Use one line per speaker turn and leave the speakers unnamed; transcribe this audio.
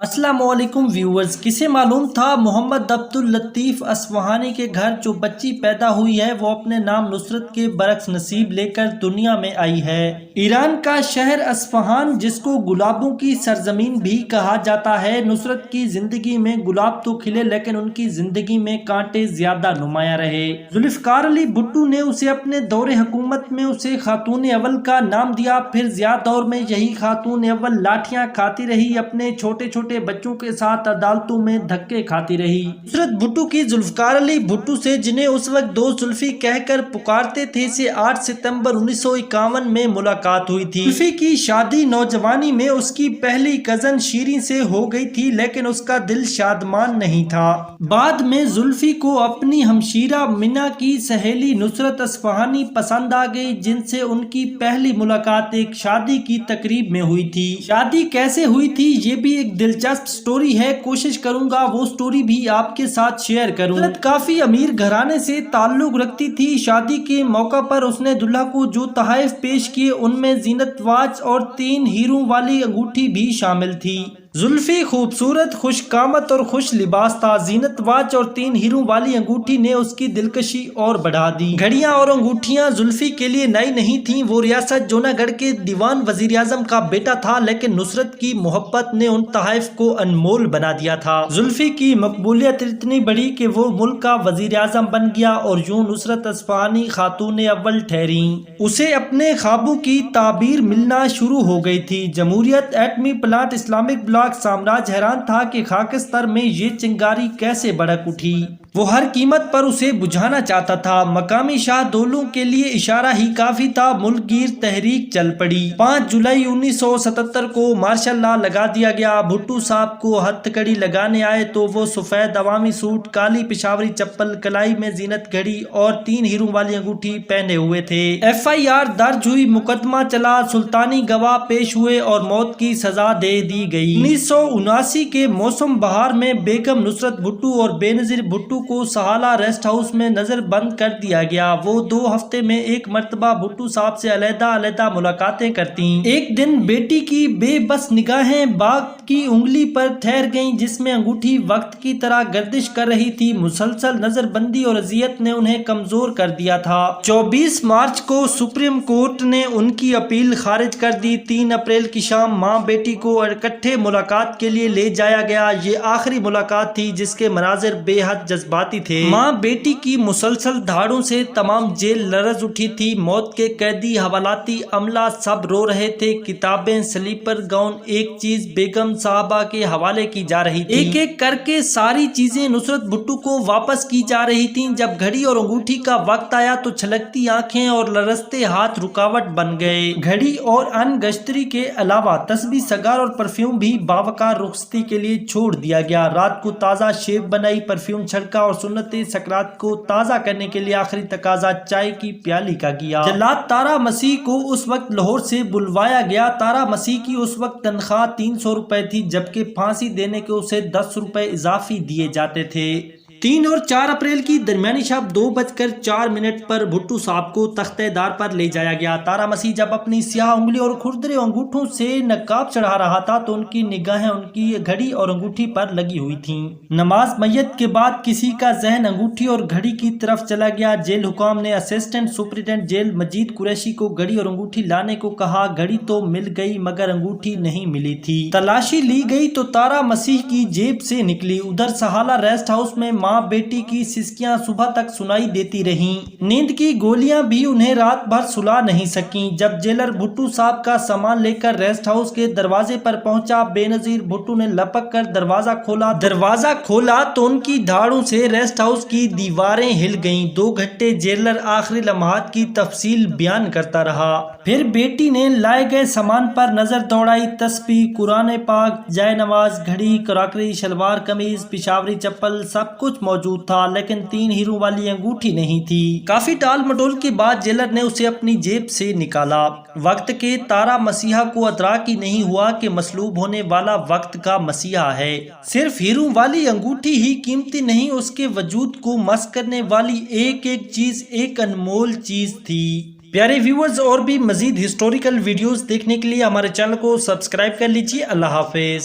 अस्सलाम वालेकुम व्यूअर्स। किसे मालूम था मोहम्मद अब्दुल लतीफ़ असफ़हानी के घर जो बच्ची पैदा हुई है वो अपने नाम नुसरत के बरक्स नसीब लेकर दुनिया में आई है। ईरान का शहर असफ़हान, जिसको गुलाबों की सरजमीन भी कहा जाता है, नुसरत की जिंदगी में गुलाब तो खिले लेकिन उनकी जिंदगी में कांटे ज्यादा नुमाया रहे। जुल्फ़िकार अली भुट्टो ने उसे अपने दौरे हुकूमत में उसे खातून अव्वल का नाम दिया। फिर ज़िया दौर में यही खातून अव्वल लाठियां खाती रही, अपने छोटे छोटे बच्चों के साथ अदालतों में धक्के खाती रही। नुसरत भुट्टो की जुल्फ़िकार अली भुट्टो से, जिन्हें उस वक्त दो जुल्फी कहकर पुकारते थे, से 8 सितंबर 1951 में मुलाकात हुई थी। जुल्फी की शादी नौजवानी में उसकी पहली कजन शीरीं से हो गई थी, लेकिन उसका दिल शादमान नहीं था। बाद में जुल्फी को अपनी हमशीरा मिना की सहेली नुसरत असफ़हानी पसंद आ गई, जिनसे उनकी पहली मुलाकात एक शादी की तकरीब में हुई थी। शादी कैसे हुई थी ये भी एक दिलचस्प स्टोरी है, कोशिश करूंगा वो स्टोरी भी आपके साथ शेयर करूं। नुसरत काफी अमीर घराने से ताल्लुक रखती थी। शादी के मौका पर उसने दुल्हा को जो तोहफे पेश किए उनमें जीनत वाच और 3 हीरों वाली अंगूठी भी शामिल थी। जुल्फी खूबसूरत, खुशकामत और खुश लिबास था। जीनत वाच और 3 हीरों वाली अंगूठी ने उसकी दिलकशी और बढ़ा दी। घड़ियां और अंगूठियां जुल्फी के लिए नई नहीं थीं। वो रियासत जूनागढ़ के दीवान वजीर आजम का बेटा था, लेकिन नुसरत की मोहब्बत ने उन तोहफे को अनमोल बना दिया था। जुल्फी की मकबूलियत इतनी बढ़ी कि वो मुल्क का वजीर आजम बन गया और यूं नुसरत असफ़हानी खातून अव्वल ठहरी। उसे अपने ख्वाबों की ताबीर मिलना शुरू हो गई थी। जमहूरियत, एटमी प्लांट, इस्लामिक ब्लॉक, साम्राज्य हैरान था कि खाकिस्तान में ये चिंगारी कैसे भड़क उठी। वो हर कीमत पर उसे बुझाना चाहता था। मकामी शाहदोलों के लिए इशारा ही काफी था। मुल्कगीर तहरीक चल पड़ी। 5 जुलाई 1977 को मार्शल लॉ लगा दिया गया। भुट्टो साहब को हथकड़ी लगाने आए तो वो सफेद अवामी सूट, काली पिशावरी चप्पल, कलाई में जीनत घड़ी और 3 हीरों वाली अंगूठी पहने हुए थे। FIR दर्ज हुई, मुकदमा चला, सुल्तानी गवाह पेश हुए और मौत की सजा दे दी गई। 1979 के मौसम बहार में बेगम नुसरत भुट्टो और बेनजीर भुट्टो को सहाला रेस्ट हाउस में नजर बंद कर दिया गया। वो 2 हफ्ते में एक मर्तबा भुट्टो साहब से अलग-अलग मुलाकातें करती। एक दिन बेटी की बेबस निगाहें बाग की उंगली पर ठहर गईं, जिसमें अंगूठी वक्त की तरह गर्दिश कर रही थी। मुसलसल नजरबंदी और अजियत ने उन्हें कमजोर कर दिया था। 24 मार्च को सुप्रीम कोर्ट ने उनकी अपील खारिज कर दी। 3 अप्रैल की शाम माँ बेटी को इकट्ठे मुलाकात के लिए ले जाया गया। ये आखिरी मुलाकात थी जिसके मनाजिर बेहद जज्बाती थे। माँ बेटी की मुसलसल धाड़ों से तमाम जेल लरज उठी थी। मौत के कैदी, हवालाती अमला सब रो रहे थे। किताबें, स्लीपर गाउन, एक चीज बेगम साहबा के हवाले की जा रही थी। एक एक करके सारी चीजें नुसरत भुट्टो को वापस की जा रही थीं। जब घड़ी और अंगूठी का वक्त आया तो छलकती आंखें और लरसते हाथ रुकावट बन गए। घड़ी और अनगश्तरी के अलावा तस्बीह, सगार और परफ्यूम भी बावकार रुखसती के लिए छोड़ दिया गया। रात को ताज़ा शेव बनाई, परफ्यूम छड़का और सुन्नते सकरात को ताज़ा करने के लिए आखिरी तकाजा चाय की प्याली का किया। जल्लाद तारा मसीह को उस वक्त लाहौर से बुलवाया गया। तारा मसीह की उस वक्त तनख्वाह 300 रुपए थी, जबकि फांसी देने के उसे 10 रुपए इजाफी दिए जाते थे। 3 और 4 अप्रैल की दरमियानी शाम 2:04 पर भुट्टो साहब को तख्तेदार पर ले जाया गया। तारा मसीह जब अपनी स्याह उंगली और खुरदरे अंगूठों से नकाब चढ़ा रहा था तो उनकी निगाहें उनकी घड़ी और अंगूठी पर लगी हुई थीं। नमाज मैयत के बाद किसी का जहन अंगूठी और घड़ी की तरफ चला गया। जेल हुकाम ने असिस्टेंट सुपरिटेंडेंट जेल मजीद कुरैशी को घड़ी और अंगूठी लाने को कहा। घड़ी तो मिल गई मगर अंगूठी नहीं मिली थी। तलाशी ली गई तो तारा मसीह की जेब से निकली। उधर सहाला रेस्ट हाउस में माँ बेटी की सिसकियां सुबह तक सुनाई देती रहीं। नींद की गोलियां भी उन्हें रात भर सुला नहीं सकीं। जब जेलर भुट्टो साहब का सामान लेकर रेस्ट हाउस के दरवाजे पर पहुंचा, बेनजीर भुट्टो ने लपक कर दरवाजा खोला तो उनकी धाड़ों से रेस्ट हाउस की दीवारें हिल गईं। 2 घंटे जेलर आखिरी लम्हात की तफसील बयान करता रहा। फिर बेटी ने लाए गए सामान पर नजर दौड़ाई। तस्बीह, कुरान पाक, जाय नवाज, घड़ी, क्रॉकरी, शलवार कमीज, पिशावरी चप्पल, सब कुछ मौजूद था, लेकिन 3 हीरों वाली अंगूठी नहीं थी। काफी टाल मटोल के बाद जेलर ने उसे अपनी जेब से निकाला। वक्त के तारा मसीहा को अदराक ही नहीं हुआ कि मसलूब होने वाला वक्त का मसीहा है। सिर्फ हीरों वाली अंगूठी ही कीमती नहीं, उसके वजूद को मस करने वाली एक एक चीज एक अनमोल चीज थी। प्यारे व्यूअर्स, और भी मजीद हिस्टोरिकल वीडियोस देखने के लिए हमारे चैनल को सब्सक्राइब कर लीजिए। अल्लाह हाफिज।